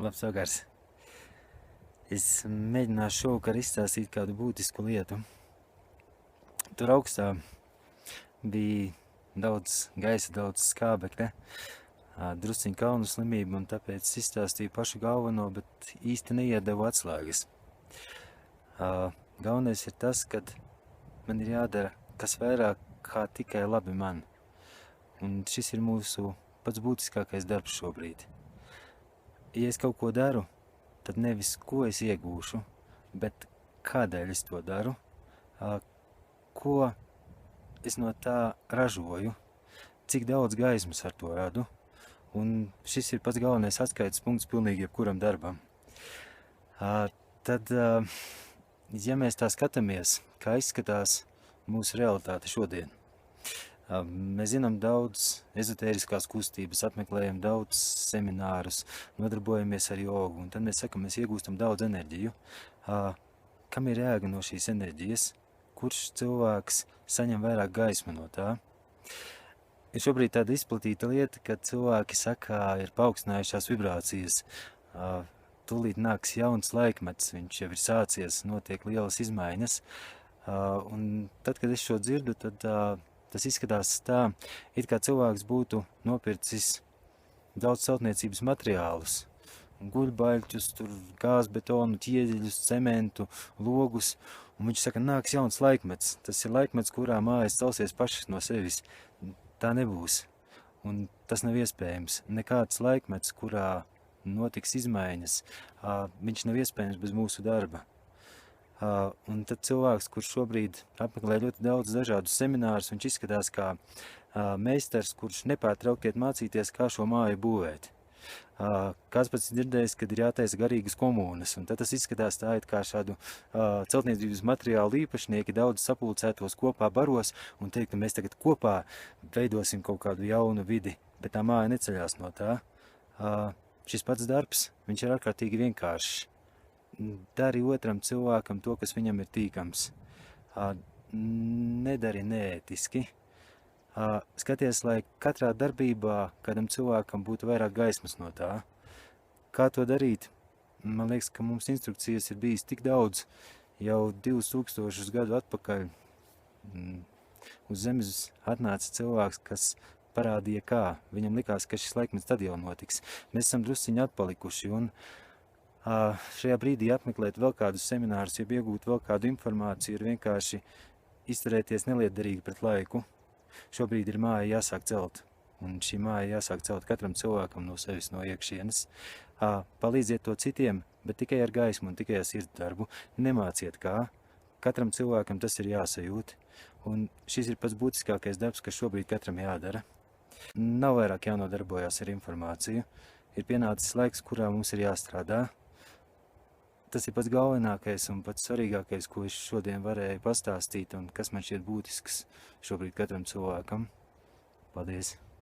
Labs vakars. Es mēģināšu šovakar izstāstīt kādu būtisku lietu. Tur augstā bija daudz gaisa, daudz skābekļa, drusciņ kaunu slimību, un tāpēc izstāstīju pašu galveno, bet īsti neiedevu atslēgas. Galvenais ir tas, ka man ir jādara kas vairāk kā tikai labi man. Un šis ir mūsu pats būtiskākais darbs šobrīd. Ja es kaut ko daru, tad nevis ko es iegūšu, bet kādēļ es to daru, ko es no tā ražoju, cik daudz gaismas ar to radu. Un šis ir pats galvenais atskaites punkts pilnīgi jebkuram darbam. Tad, ja mēs tā skatāmies, kā izskatās mūsu realitāte šodien, mēs zinām daudz ezotēriskās kustības, apmeklējam daudz seminārus, nodarbojamies ar jogu, un tad mēs sakam, mēs iegūstam daudz enerģiju. Kam ir jēga no šīs enerģijas? Kurš cilvēks saņem vairāk gaismu no tā? Ir šobrīd tāda izplatīta lieta, ka cilvēki saka, ir paaugstinājušās vibrācijas. Tūlīt nāks jauns laikmets, viņš jau ir sācies, notiek lielas izmaiņas. Un tad, kad es šo dzirdu, tad tas izskatās tā, it kā cilvēks būtu nopircis daudz celtniecības materiālus, guļbaļķus, gāzbetonu, ķieģeļus, cementu, logus, un viņš saka, nāks jauns laikmets. Tas ir laikmets, kurā mājas celsies pašas no sevis. Tā nebūs, un tas nav iespējams. Nekāds laikmets, kurā notiks izmaiņas, viņš nav iespējams bez mūsu darba. Un tad cilvēks, kurš šobrīd apmeklē ļoti daudz dažādus seminārus, viņš izskatās kā meistars, kurš nepārtraukti iet mācīties, kā šo māju būvēt. Kāds pats dzirdējis, kad ir jātaisa garīgas komunas, un tad tas izskatās tā, it kā šādu celtniecības materiālu īpašnieki daudz sapulcētos kopā baros un teikt, ka mēs tagad kopā veidosim kaut kādu jaunu vidi, bet tā māja neceļās no tā. Šis pats darbs, viņš ir ārkārtīgi vienkāršs. Dari otram cilvēkam to, kas viņam ir tīkams. Nedari neētiski. Skaties, lai katrā darbībā kādam cilvēkam būtu vairāk gaismas no tā. Kā to darīt? Man liekas, ka mums instrukcijas ir bijis tik daudz. Jau 2000 gadu atpakaļ uz zemes atnāca cilvēks, kas parādīja kā. Viņam likās, ka šis laikmets tad jau notiks. Mēs esam drusciņi atpalikuši, un šajā brīdī apmeklēt vēl kādus seminārus, ja iegūt vēl kādu informāciju, ir vienkārši izturēties nelietderīgi pret laiku. Šobrīd ir māja jāsāk celt, un šī māja jāsāk celt katram cilvēkam no sevis, no iekšienes. Palīdziet to citiem, bet tikai ar gaismu un tikai ar sirds darbu. Nemāciet kā. Katram cilvēkam tas ir jāsajūt, un šis ir pats būtiskākais darbs, kas šobrīd katram jādara. Nav vairāk jānodarbojās ar informāciju. Ir pienācis laiks, kurā mums ir jāstrādā. Tas ir pats galvenākais un pats svarīgākais, ko es šodien varēju pastāstīt un kas man šķiet būtisks šobrīd katram cilvēkam. Paldies!